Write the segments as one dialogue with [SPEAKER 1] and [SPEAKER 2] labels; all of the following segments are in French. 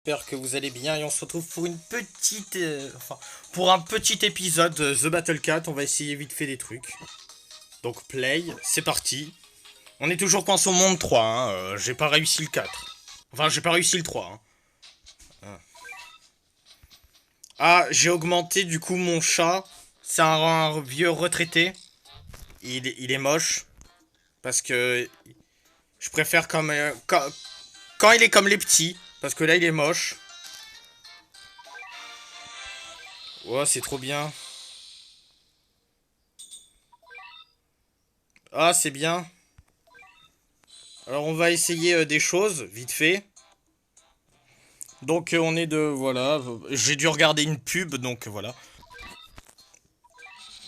[SPEAKER 1] J'espère que vous allez bien et on se retrouve pour une petite, pour un petit épisode de The Battle Cat. On va essayer vite fait des trucs. Donc play, c'est parti. On est toujours qu'en son monde 3, hein. J'ai pas réussi le 4. Enfin, j'ai pas réussi le 3, hein. Ah, j'ai augmenté du coup mon chat. C'est un vieux retraité. Il est moche parce que je préfère quand il est comme les petits, parce que là il est moche. Ouais, c'est trop bien. Ah, c'est bien. Alors on va essayer des choses, vite fait. Donc on est de... Voilà. J'ai dû regarder une pub, donc voilà.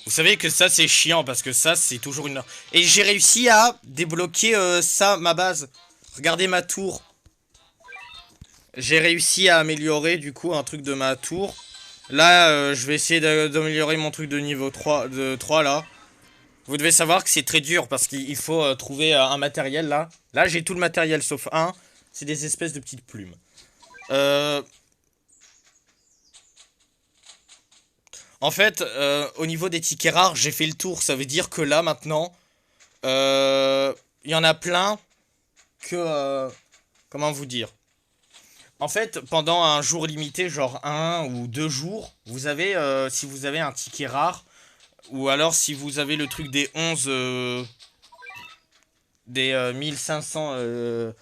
[SPEAKER 1] Vous savez que ça c'est chiant, parce que ça c'est toujours une... Et j'ai réussi à débloquer ça, ma base. Regardez ma tour. J'ai réussi à améliorer du coup un truc de ma tour. Là, je vais essayer d'améliorer mon truc de niveau 3, de 3 là. Vous devez savoir que c'est très dur parce qu'il faut trouver un matériel là. Là, j'ai tout le matériel sauf un. C'est des espèces de petites plumes. Euh, En fait, au niveau des tickets rares, j'ai fait le tour. Ça veut dire que là, maintenant, euh, il y en a plein que... comment vous dire? En fait, pendant un jour limité, genre un ou deux jours, vous avez, si vous avez un ticket rare, ou alors si vous avez le truc des 11, des 1500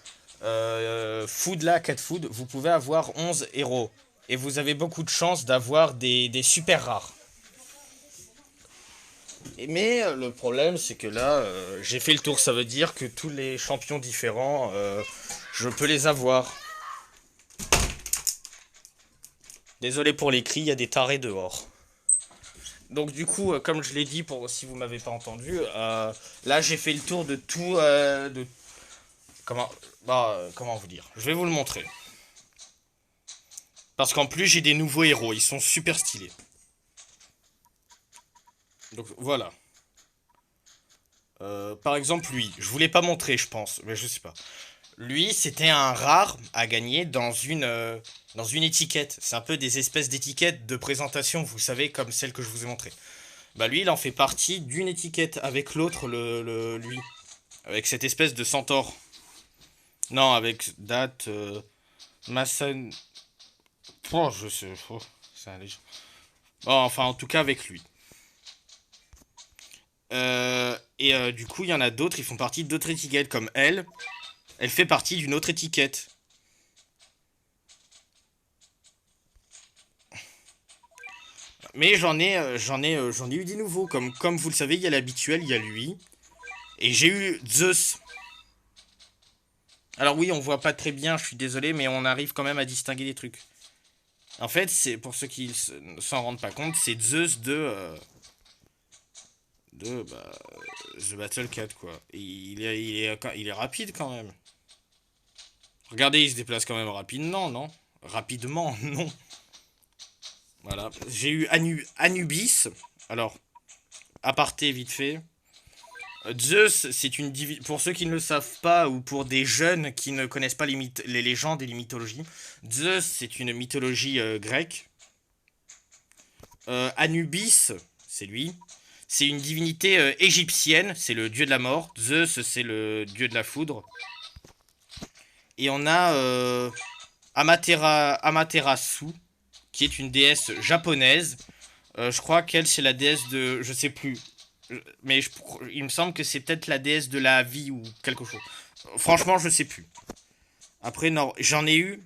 [SPEAKER 1] food là, cat food, vous pouvez avoir 11 héros. Et vous avez beaucoup de chances d'avoir des super rares. Mais le problème, c'est que là, j'ai fait le tour. Ça veut dire que tous les champions différents, je peux les avoir. Désolé pour les cris, il y a des tarés dehors. Donc du coup, comme je l'ai dit, pour si vous m'avez pas entendu, là j'ai fait le tour de tout, comment, comment vous dire. Je vais vous le montrer. Parce qu'en plus j'ai des nouveaux héros, ils sont super stylés. Donc voilà. Par exemple lui, je voulais pas montrer, je pense, mais je sais pas. Lui, c'était un rare à gagner dans une étiquette. C'est un peu des espèces d'étiquettes de présentation, vous savez, comme celle que je vous ai montrée. Bah lui, il en fait partie d'une étiquette avec l'autre, lui. Avec cette espèce de centaure. Non, avec date, Massan... Oh, je sais, oh, c'est un légende. Bon, enfin, en tout cas, avec lui. Du coup, il y en a d'autres, ils font partie d'autres étiquettes, comme elle. Elle fait partie d'une autre étiquette. Mais j'en ai eu des nouveaux. Comme vous le savez, il y a l'habituel, il y a lui. Et j'ai eu Zeus. Alors oui, on voit pas très bien, je suis désolé, mais on arrive quand même à distinguer des trucs. En fait, c'est pour ceux qui ne s'en rendent pas compte, c'est Zeus de The Battle Cat quoi. Et il est rapide quand même. Regardez, il se déplace quand même rapidement, non? Rapidement, non. Voilà. J'ai eu Anubis. Alors, aparté vite fait. Zeus, c'est une pour ceux qui ne le savent pas ou pour des jeunes qui ne connaissent pas les légendes et les mythologies, Zeus, c'est une mythologie grecque. Anubis, c'est lui. C'est une divinité égyptienne, c'est le dieu de la mort. Zeus, c'est le dieu de la foudre. Et on a Amaterasu, qui est une déesse japonaise. Je crois qu'elle, c'est la déesse de... Je sais plus. Mais il me semble que c'est peut-être la déesse de la vie ou quelque chose. Franchement, je sais plus. Après, non, j'en ai eu.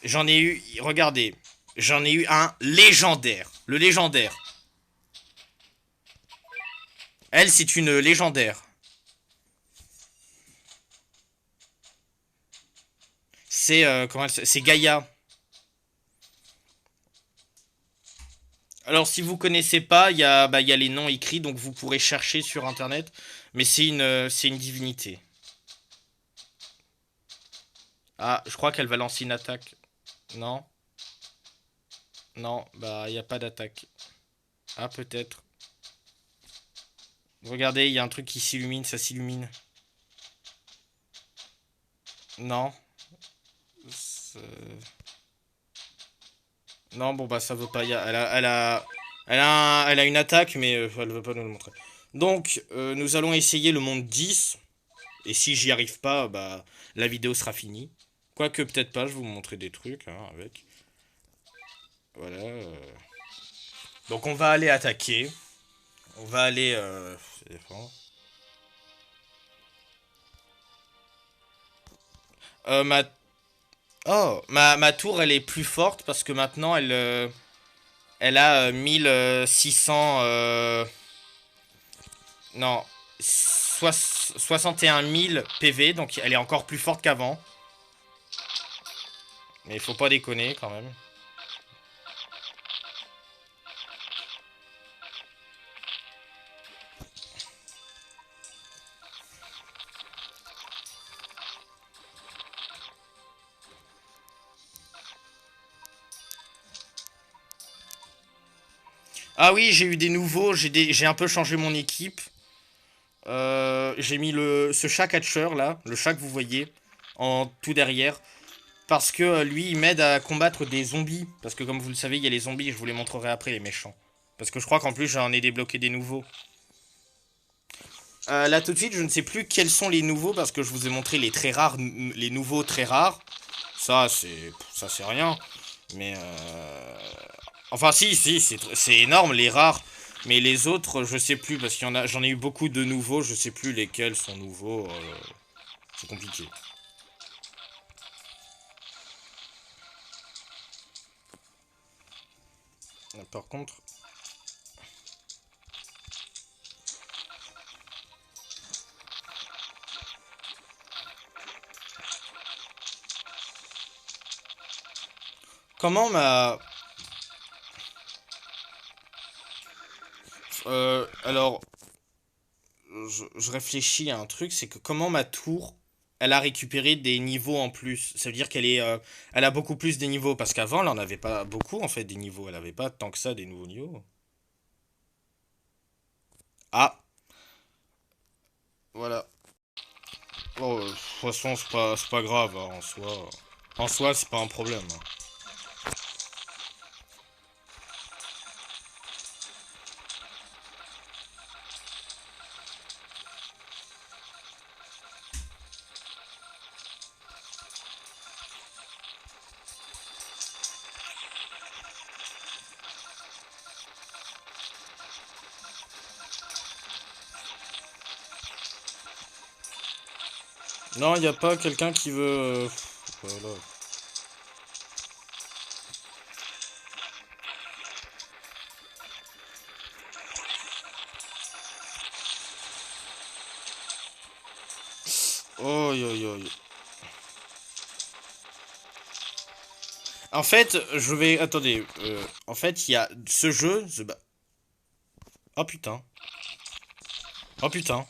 [SPEAKER 1] J'en ai eu. Regardez. J'en ai eu un légendaire. Le légendaire. Elle, c'est une légendaire. C'est c'est Gaïa. Alors, si vous connaissez pas, il y a les noms écrits, donc vous pourrez chercher sur internet. Mais c'est une divinité. Ah, je crois qu'elle va lancer une attaque. Non, non, bah, il n'y a pas d'attaque. Ah, peut-être. Regardez, il y a un truc qui s'illumine, ça s'illumine. Non. C'est- Non, bon bah ça veut pas. Elle a une attaque, mais elle veut pas nous le montrer. Donc, nous allons essayer le monde 10. Et si j'y arrive pas, bah la vidéo sera finie. Quoique peut-être pas, je vais vous montrer des trucs hein, avec. Voilà. Donc on va aller attaquer. On va aller se défendre. Ma... Oh, ma tour elle est plus forte parce que maintenant elle a 1600... Non, 61 000 PV, donc elle est encore plus forte qu'avant. Mais il faut pas déconner quand même. Ah oui, j'ai eu des nouveaux, j'ai un peu changé mon équipe. J'ai mis ce chat catcher là, le chat que vous voyez, en tout derrière. Parce que lui, il m'aide à combattre des zombies. Parce que comme vous le savez, il y a les zombies, je vous les montrerai après, les méchants. Parce que je crois qu'en plus, j'en ai débloqué des nouveaux. Là, tout de suite, je ne sais plus quels sont les nouveaux, parce que je vous ai montré les très rares, les nouveaux très rares. Ça, c'est rien. Mais, enfin, si, c'est énorme, les rares. Mais les autres, je sais plus, parce j'en ai eu beaucoup de nouveaux, je sais plus lesquels sont nouveaux. C'est compliqué. Par contre, comment ma... alors, je réfléchis à un truc, c'est que comment ma tour, elle a récupéré des niveaux en plus. Ça veut dire elle a beaucoup plus des niveaux, parce qu'avant, elle en avait pas beaucoup en fait des niveaux. Elle avait pas tant que ça des nouveaux niveaux. Ah, voilà. Bon, de toute façon, c'est pas grave hein, en soi. En soi, c'est pas un problème, hein. Non, il a pas quelqu'un qui veut. Voilà. Oh, yo, yo, yo. En fait, je vais. Attendez. En fait, il y a ce jeu. Oh putain. Oh putain.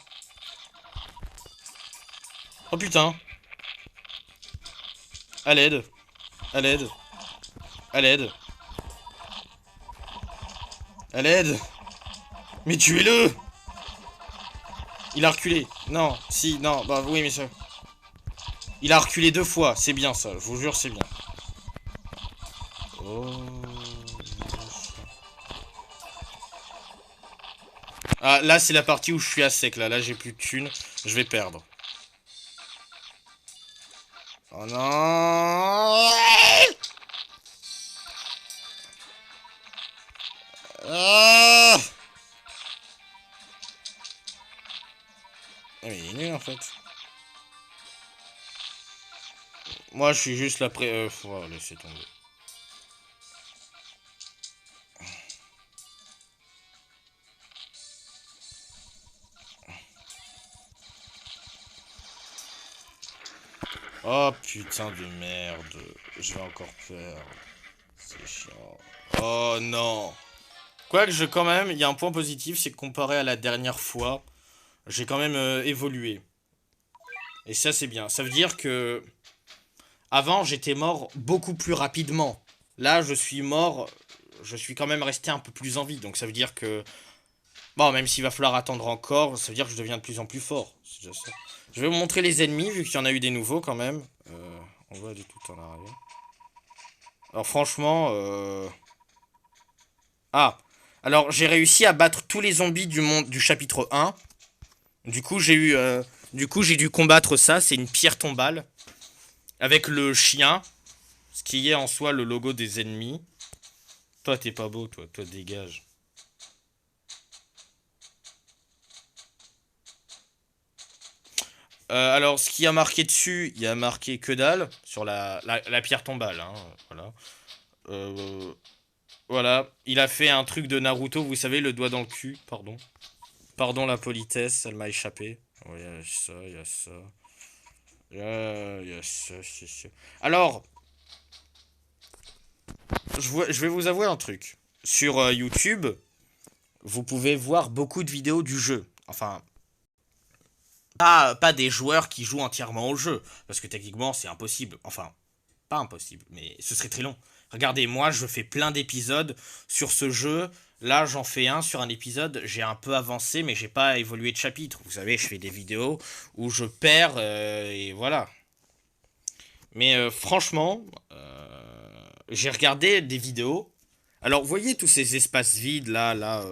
[SPEAKER 1] Oh putain. À l'aide. À l'aide. À l'aide. À l'aide. Mais tuez-le. Il a reculé. Non, si, non, bah oui, mais ça. Il a reculé 2 fois. C'est bien ça, je vous jure, c'est bien. Oh. Ah, là, c'est la partie où je suis à sec. Là, j'ai plus de thunes. Je vais perdre. Oh non. Ah. Mais il est nul en fait. Moi, je suis juste là près. Faut laisser tomber. Oh putain de merde. Je vais encore perdre. C'est chiant. Oh non. Quoique, quand même, il y a un point positif, c'est que comparé à la dernière fois, j'ai quand même évolué. Et ça, c'est bien. Ça veut dire que avant, j'étais mort beaucoup plus rapidement. Là, je suis mort, je suis quand même resté un peu plus en vie. Donc ça veut dire que, bon, même s'il va falloir attendre encore, ça veut dire que je deviens de plus en plus fort. C'est déjà ça. Je vais vous montrer les ennemis, vu qu'il y en a eu des nouveaux quand même. On va aller tout en arrière. Alors franchement... Ah. Alors j'ai réussi à battre tous les zombies du monde du chapitre 1. Du coup j'ai eu... Du coup j'ai dû combattre ça. C'est une pierre tombale. Avec le chien. Ce qui est en soi le logo des ennemis. Toi t'es pas beau, toi. Toi dégage. Alors, ce qui a marqué dessus, il y a marqué que dalle sur la pierre tombale. Hein, voilà. Euh, voilà. Il a fait un truc de Naruto, vous savez, le doigt dans le cul. Pardon. Pardon la politesse, elle m'a échappé. Ouais, il y a ça, il y a ça. Il y a ça, c'est ça. Alors, je vais vous avouer un truc. Sur YouTube, vous pouvez voir beaucoup de vidéos du jeu. Enfin, pas des joueurs qui jouent entièrement au jeu. Parce que techniquement, c'est impossible. Enfin, pas impossible, mais ce serait très long. Regardez, moi, je fais plein d'épisodes sur ce jeu. Là, j'en fais un sur un épisode. J'ai un peu avancé, mais j'ai pas évolué de chapitre. Vous savez, je fais des vidéos où je perds et voilà. Mais franchement, j'ai regardé des vidéos. Alors, vous voyez tous ces espaces vides là.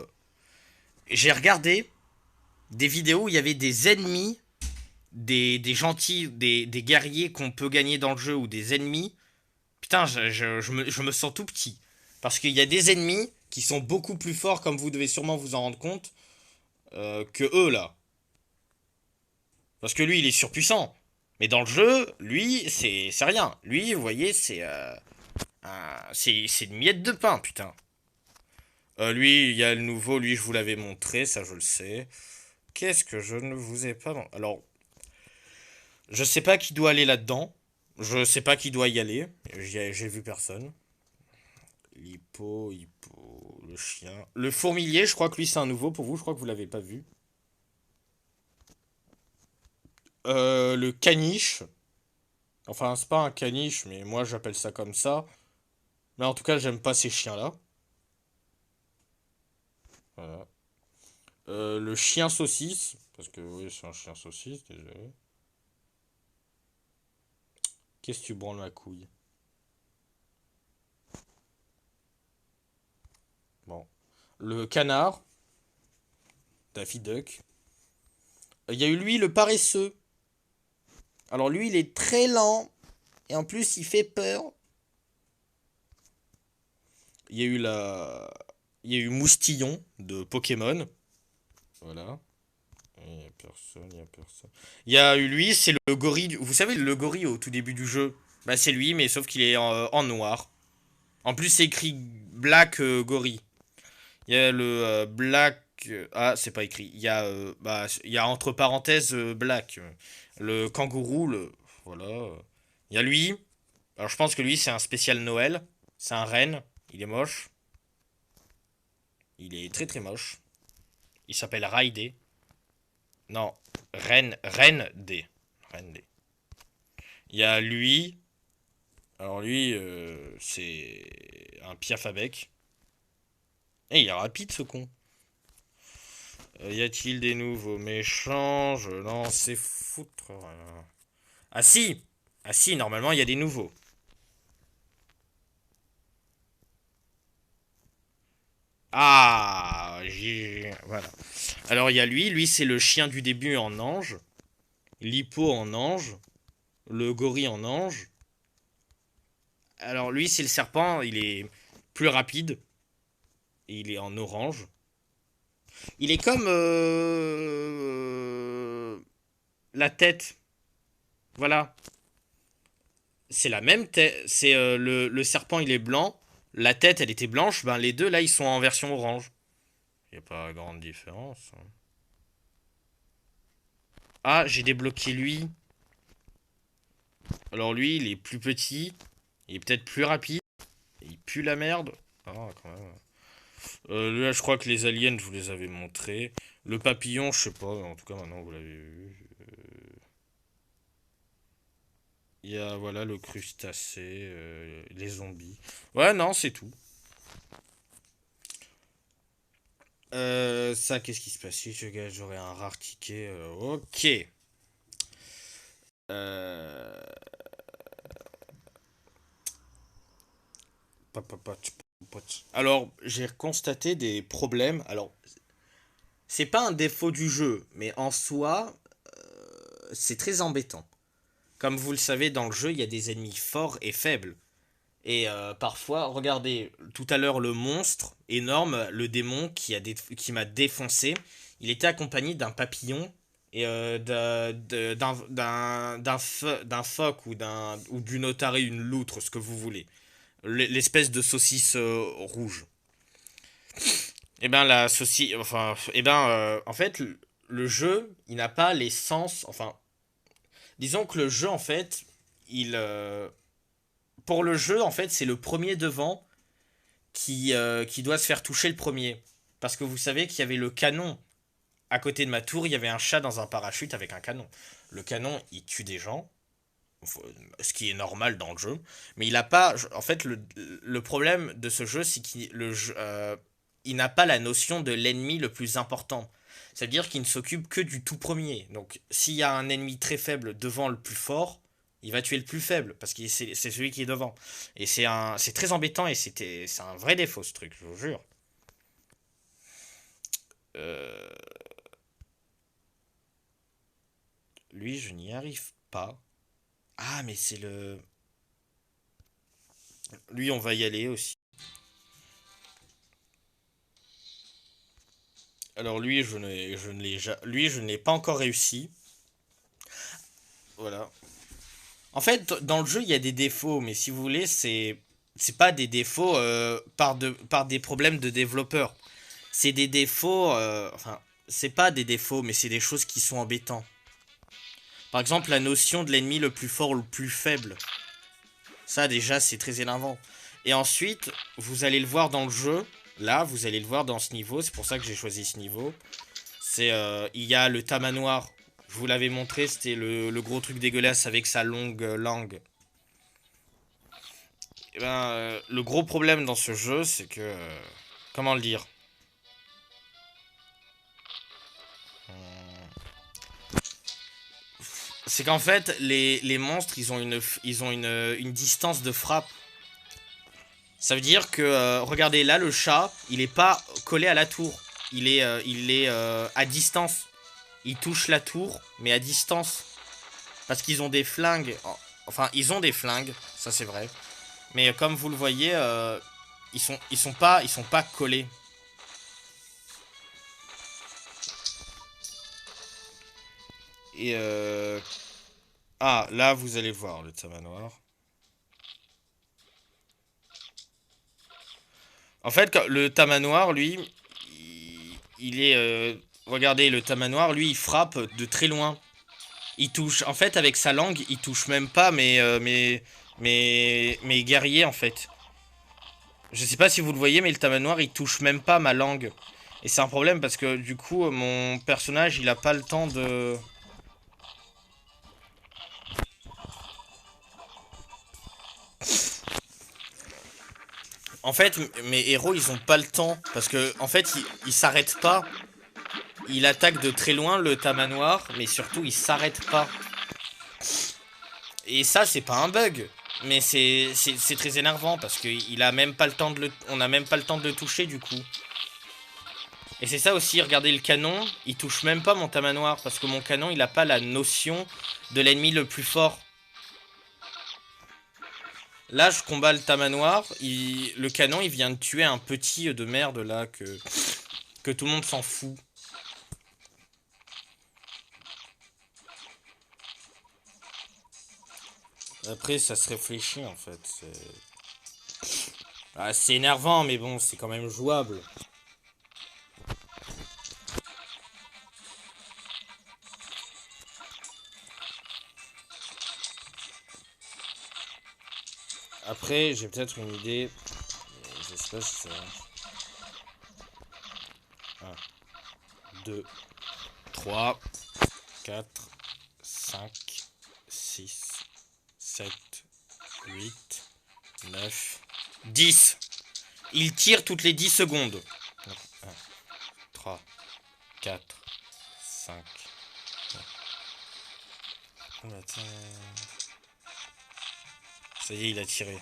[SPEAKER 1] J'ai regardé des vidéos où il y avait des ennemis, des gentils, des guerriers qu'on peut gagner dans le jeu ou des ennemis. Putain, je me sens tout petit. Parce qu'il y a des ennemis qui sont beaucoup plus forts, comme vous devez sûrement vous en rendre compte, que eux, là. Parce que lui, il est surpuissant. Mais dans le jeu, lui, c'est rien. Lui, vous voyez, c'est une miette de pain, putain. Lui, il y a le nouveau, lui, je vous l'avais montré, ça je le sais. Qu'est-ce que je ne vous ai pas... Alors, je sais pas qui doit aller là-dedans. Je sais pas qui doit y aller. J'ai vu personne. Hippo, le chien. Le fourmilier, je crois que lui c'est un nouveau pour vous, je crois que vous l'avez pas vu. Le caniche. Enfin, c'est pas un caniche, mais moi j'appelle ça comme ça. Mais en tout cas, j'aime pas ces chiens-là. Voilà. Le chien saucisse. Parce que oui, c'est un chien saucisse, désolé. Qu'est-ce que tu branles ma couille? Bon. Le canard. Daffy Duck. Il y a eu lui, le paresseux. Alors lui, il est très lent. Et en plus, il fait peur. Il y a eu la... Il y a eu Moustillon de Pokémon. Voilà. Il y a personne, il y a personne. Il y a eu lui, c'est le gorille. Vous savez, le gorille au tout début du jeu. Bah, c'est lui, mais sauf qu'il est en noir. En plus, c'est écrit Black Gorille. Il y a le Black. Ah, c'est pas écrit. Il y a entre parenthèses Black. Le kangourou, le. Voilà. Il y a lui. Alors, je pense que lui, c'est un spécial Noël. C'est un renne. Il est moche. Il est très très moche. Il s'appelle Raidé. Non, Ren D. Ren D. Il y a lui. Alors lui, c'est un piaf à bec. Et il est rapide ce con. Y a-t-il des nouveaux méchants? Je n'en sais foutre rien. Ah si! Ah si, normalement il y a des nouveaux. Ah! Voilà. Alors il y a lui c'est le chien du début en ange. L'hippo en ange. Le gorille en ange. Alors lui c'est le serpent, il est plus rapide. Et il est en orange. Il est comme la tête. Voilà. C'est la même tête. C'est le serpent, il est blanc. La tête, elle était blanche. Ben les deux là, ils sont en version orange. Il n'y a pas grande différence. Hein. Ah, j'ai débloqué lui. Alors lui, il est plus petit. Il est peut-être plus rapide. Il pue la merde. Ah, quand même. Là, je crois que les aliens, je vous les avais montrés. Le papillon, je sais pas. En tout cas, maintenant, vous l'avez vu. Il y a, voilà, le crustacé, les zombies. Ouais, non, c'est tout. Ça, qu'est-ce qui se passe si j'aurais un rare ticket ok. Euh, Alors, j'ai constaté des problèmes. Alors, c'est pas un défaut du jeu, mais en soi, c'est très embêtant. Comme vous le savez, dans le jeu, il y a des ennemis forts et faibles. Et parfois, regardez, tout à l'heure, le monstre énorme, le démon qui m'a défoncé, il était accompagné d'un papillon et d'un phoque ou d'une otarie, une loutre, ce que vous voulez. L'espèce de saucisse rouge. Eh ben, la saucisse. Enfin, eh ben, en fait, le jeu, il n'a pas les sens. Enfin, disons que le jeu, en fait, il. Pour le jeu, en fait, c'est le premier devant qui doit se faire toucher le premier. Parce que vous savez qu'il y avait le canon. À côté de ma tour, il y avait un chat dans un parachute avec un canon. Le canon, il tue des gens, ce qui est normal dans le jeu. Mais il a pas. En fait, le problème de ce jeu, c'est il n'a pas la notion de l'ennemi le plus important. C'est-à-dire qu'il ne s'occupe que du tout premier. Donc, s'il y a un ennemi très faible devant le plus fort, il va tuer le plus faible parce que c'est celui qui est devant. Et c'est très embêtant et c'est un vrai défaut ce truc, je vous jure. Euh, Lui, je n'y arrive pas. Ah, mais c'est le. Lui, on va y aller aussi. Alors lui, lui, je ne l'ai pas encore réussi. Voilà. En fait, dans le jeu, il y a des défauts, mais si vous voulez, c'est pas des défauts par des problèmes de développeurs. C'est des défauts, enfin, c'est pas des défauts, mais c'est des choses qui sont embêtantes. Par exemple, la notion de l'ennemi le plus fort ou le plus faible. Ça, déjà, c'est très énervant. Et ensuite, vous allez le voir dans le jeu. Là, vous allez le voir dans ce niveau. C'est pour ça que j'ai choisi ce niveau. Il y a le tamanoir. Je vous l'avais montré, c'était le gros truc dégueulasse avec sa longue langue. Et ben, le gros problème dans ce jeu, c'est que... comment le dire? C'est qu'en fait, les monstres, ils ont une distance de frappe. Ça veut dire que, regardez, là, le chat, il est pas collé à la tour. Il est à distance. Il touche la tour, mais à distance. Parce qu'ils ont des flingues. Enfin, ils ont des flingues, ça c'est vrai. Mais comme vous le voyez, ils sont pas collés. Et ah, là, vous allez voir le tamanoir. En fait, le tamanoir, lui, il est... regardez, le tamanoir, lui, il frappe de très loin. Il touche, en fait, avec sa langue, il touche même pas mes guerriers, en fait. Je sais pas si vous le voyez, mais le tamanoir, il touche même pas ma langue. Et c'est un problème parce que, du coup, mon personnage, il a pas le temps de... En fait, mes héros, ils ont pas le temps. Parce que, en fait, ils s'arrêtent pas. Il attaque de très loin le tamanoir, mais surtout, il s'arrête pas. Et ça, c'est pas un bug. Mais c'est très énervant parce qu'il a même pas le temps de le... On a même pas le temps de le toucher, du coup. Et c'est ça aussi, regardez le canon, il touche même pas mon tamanoir, parce que mon canon, il a pas la notion de l'ennemi le plus fort. Là, je combats le tamanoir, le canon, il vient de tuer un petit de merde, là, que tout le monde s'en fout. Après, ça se réfléchit, en fait. Ah, c'est énervant, mais bon, c'est quand même jouable. Après, j'ai peut-être une idée. Je sais pas si ça va. 1, 2, 3, 4, 5, 6, 7, 8, 9, 10. Il tire toutes les 10 secondes. 1, 3, 4, 5. Ça y est, il a tiré.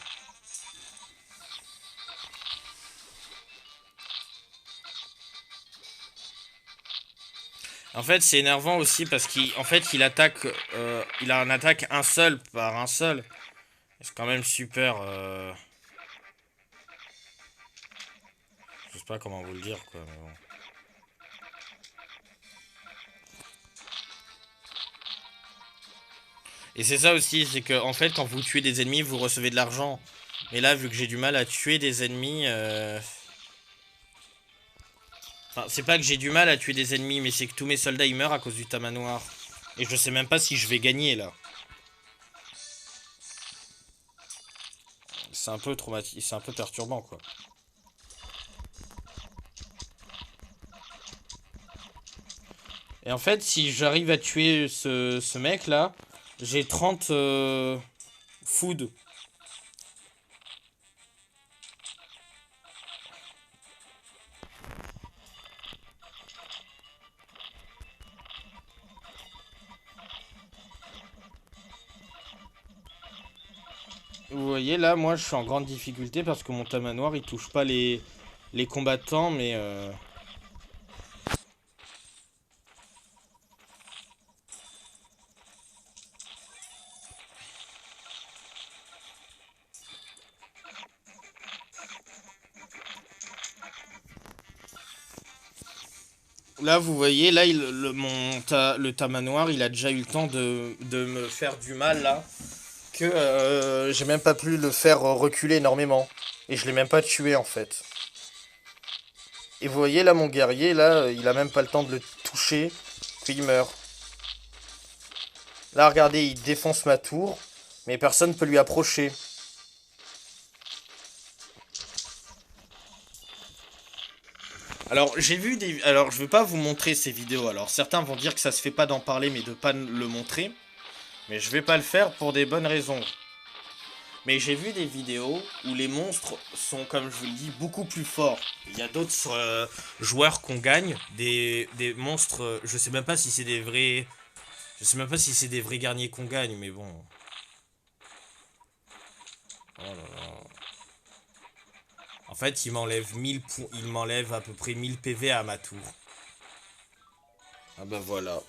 [SPEAKER 1] En fait, c'est énervant aussi parce qu'en fait, il attaque. Il a un attaque un seul par un seul. C'est quand même super. Je sais pas comment vous le dire, quoi. Mais bon. Et c'est ça aussi, c'est que en fait, quand vous tuez des ennemis, vous recevez de l'argent. Et là, vu que j'ai du mal à tuer des ennemis. Enfin, c'est pas que j'ai du mal à tuer des ennemis, mais c'est que tous mes soldats ils meurent à cause du tamanoir. Et je sais même pas si je vais gagner là. C'est un peu traumatisant, c'est un peu perturbant quoi. Et en fait, si j'arrive à tuer ce mec là, j'ai 30 food. Vous voyez là, moi je suis en grande difficulté parce que mon tamanoir il touche pas les combattants, mais là vous voyez, là le tamanoir il a déjà eu le temps de me faire du mal là. Que j'ai même pas pu le faire reculer énormément. Et je l'ai même pas tué en fait. Et vous voyez là mon guerrier, là, il a même pas le temps de le toucher, qu'il meurt. Là regardez, il défonce ma tour, mais personne peut lui approcher. Alors j'ai vu des... Alors je vais pas vous montrer ces vidéos, alors certains vont dire que ça se fait pas d'en parler mais de pas le montrer. Mais je vais pas le faire pour des bonnes raisons. Mais j'ai vu des vidéos où les monstres sont, comme je vous le dis, beaucoup plus forts. Il y a d'autres joueurs qu'on gagne, des monstres, je sais même pas si c'est des vrais... Je sais même pas si c'est des vrais guerriers qu'on gagne, mais bon. Oh là là. En fait, il m'enlève 1000 points, il m'enlève à peu près 1000 PV à ma tour. Ah bah voilà.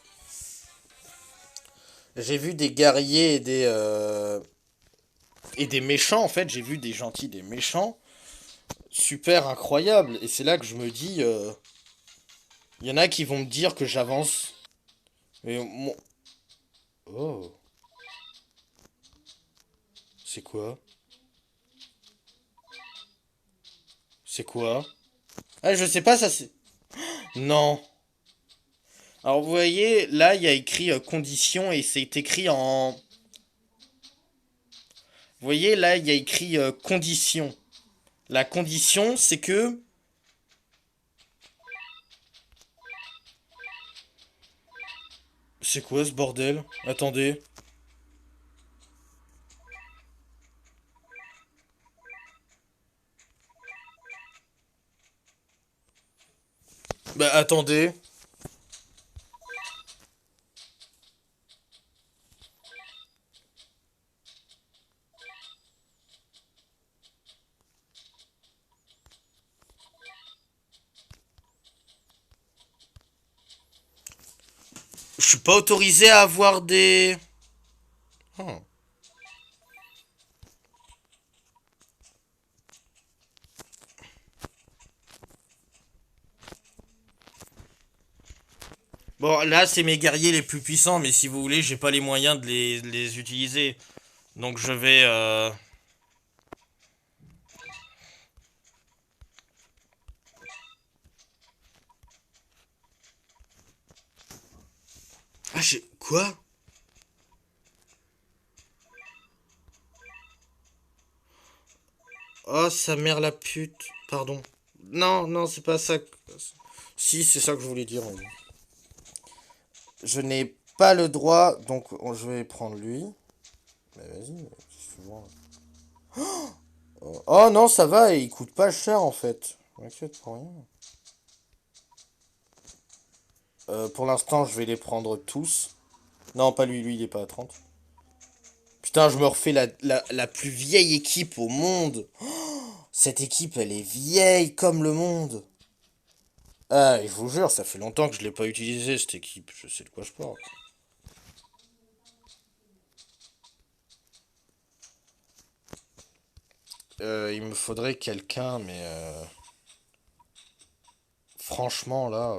[SPEAKER 1] J'ai vu des guerriers et des méchants, en fait, j'ai vu des gentils, des méchants, super incroyables. Et c'est là que je me dis, il y en a qui vont me dire que j'avance. Mais mon... Oh, c'est quoi? C'est quoi? Ah, je sais pas, ça c'est... Non. Alors vous voyez, là, il y a écrit condition et c'est écrit en... Vous voyez, là, il y a écrit condition. La condition, c'est que... C'est quoi ce bordel? Attendez. Bah attendez. Je suis pas autorisé à avoir des... Oh. Bon, là, c'est mes guerriers les plus puissants, mais si vous voulez, j'ai pas les moyens de les utiliser. Donc je vais... Ah, j'ai... Quoi? Oh, sa mère la pute. Pardon. Non, non, c'est pas ça. Si, c'est ça que je voulais dire. Je n'ai pas le droit, donc je vais prendre lui. Mais vas-y, souvent. Oh non, ça va, il coûte pas cher en fait. M'inquiète pour rien. Pour l'instant, je vais les prendre tous. Non, pas lui, lui, il est pas à 30. Putain, je me refais la plus vieille équipe au monde. Cette équipe, elle est vieille comme le monde. Ah, je vous jure, ça fait longtemps que je l'ai pas utilisé cette équipe. Je sais de quoi je parle. Il me faudrait quelqu'un, mais franchement là,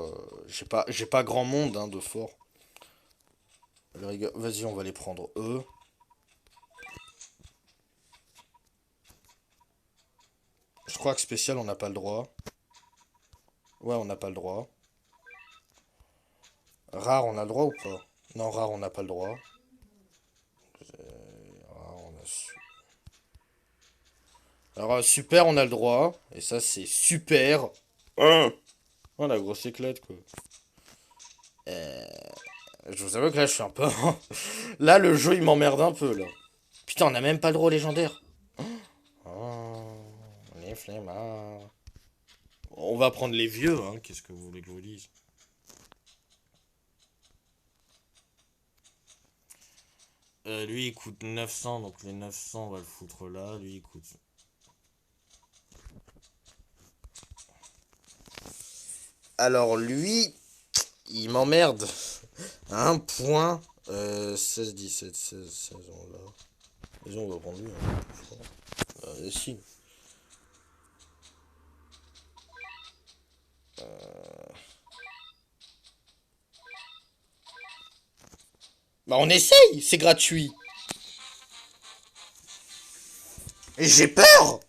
[SPEAKER 1] j'ai pas grand monde hein, de fort. Vas-y, on va les prendre eux. Je crois que spécial, on n'a pas le droit. Ouais, on n'a pas le droit. Rare, on a le droit ou pas? Non, rare, on n'a pas le droit. Rare, Alors, super, on a le droit. Et ça, c'est super. Oh, la grosse éclate, quoi. Je vous avoue que là, je suis un peu... Là, le jeu, il m'emmerde un peu, là. Putain, on n'a même pas le droit au légendaire. Oh, les flemmards. On va prendre les vieux, hein. Qu'est-ce que vous voulez que je vous dise? Lui, il coûte 900, donc les 900, on va le foutre là. Lui, il coûte... Alors, lui, il m'emmerde. À un point. 16, 17, 16, 16 ans là. Vas-y, on va prendre lui. Hein. Si. Bah, on essaye, c'est gratuit. Et j'ai peur.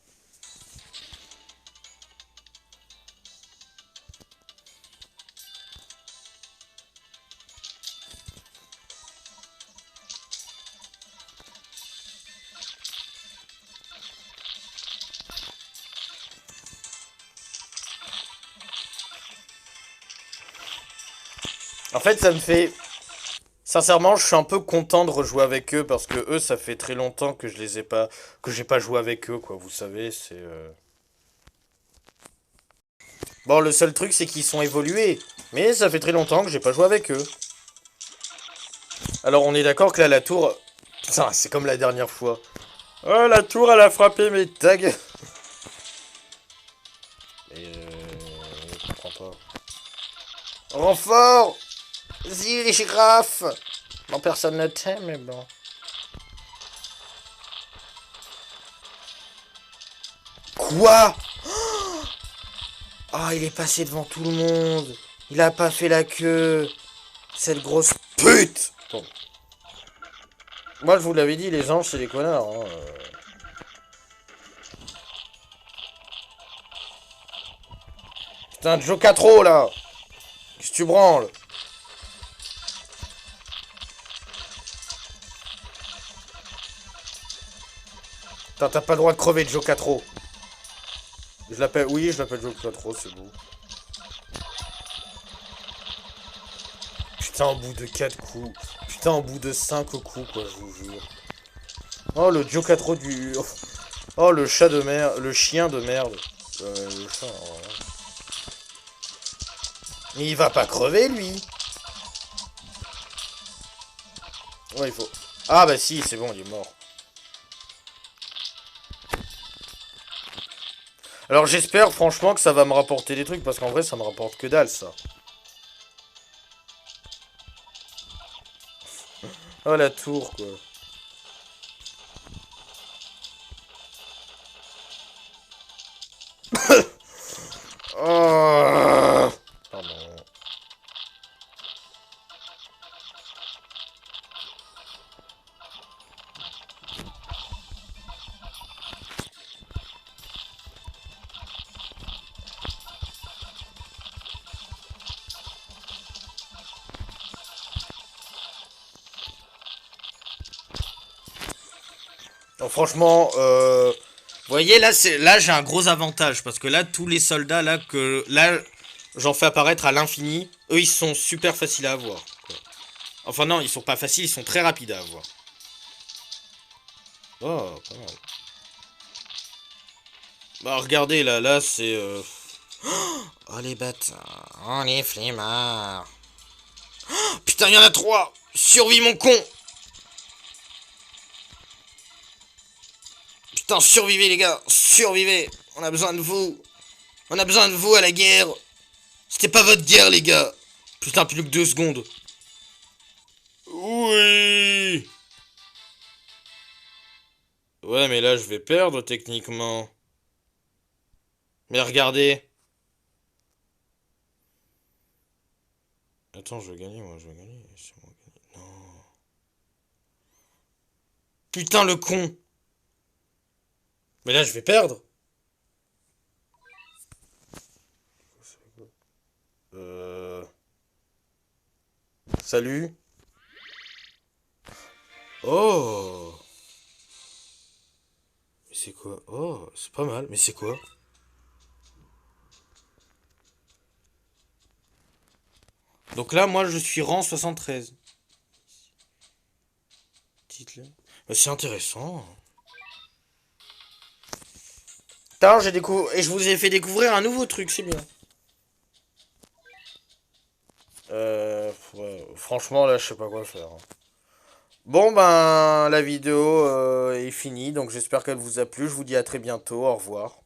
[SPEAKER 1] En fait, ça me fait... Sincèrement, je suis un peu content de rejouer avec eux parce que eux, ça fait très longtemps que je les ai pas... que j'ai pas joué avec eux, quoi. Vous savez, c'est... Bon, le seul truc, c'est qu'ils sont évolués. Mais ça fait très longtemps que j'ai pas joué avec eux. Alors, on est d'accord que là, la tour... Putain, c'est comme la dernière fois. Oh, la tour, elle a frappé mes tags. Et je comprends pas. Renfort! Vas-y, les girafes! Non, personne ne t'aime, mais bon. Quoi? Ah, il est passé devant tout le monde. Il a pas fait la queue. Cette grosse pute! Bon. Moi, je vous l'avais dit, les anges, c'est des connards. Hein. Putain, Joe 4 là! Qu'est-ce que tu branles? Putain, t'as pas le droit de crever, Joe 4. Je l'appelle... Oui, je l'appelle Joe 4, c'est beau. Putain, au bout de 4 coups. Putain, au bout de 5 coups, quoi, je vous jure. Oh, le Joe 4 du... Oh, le chat de merde. Le chien de merde. Le chat, Mais il va pas crever, lui. Ouais, il faut... Ah, bah si, c'est bon, il est mort. Alors, j'espère, franchement, que ça va me rapporter des trucs, parce qu'en vrai, ça me rapporte que dalle, ça. Oh, la tour, quoi. Oh... Pardon. Donc, franchement, vous voyez, là j'ai un gros avantage, parce que là, tous les soldats, là, j'en fais apparaître à l'infini, eux, ils sont super faciles à avoir, quoi. Enfin, non, ils sont pas faciles, ils sont très rapides à avoir. Oh, pas mal. Bah, regardez, là, c'est... Oh, les bâtards. Oh, les flemmards. Oh, putain, il y en a 3. Survis, mon con. Putain, survivez, les gars. Survivez. On a besoin de vous. On a besoin de vous à la guerre. C'était pas votre guerre, les gars. Putain, plus que 2 secondes. Oui. Ouais, mais là, je vais perdre, techniquement. Mais regardez. Attends, je vais gagner, moi, je vais gagner. C'est moi qui gagne. Non. Putain, le con. Mais là, je vais perdre. Euh... Salut. Oh. Mais c'est quoi? Oh, c'est pas mal. Mais c'est quoi? Donc là, moi, je suis rang 73. Dites-le. Bah, c'est intéressant. Putain, j'ai découvert... Et je vous ai fait découvrir un nouveau truc, c'est bien. Ouais, franchement, là, je sais pas quoi faire. Bon, ben, la vidéo est finie, donc j'espère qu'elle vous a plu. Je vous dis à très bientôt. Au revoir.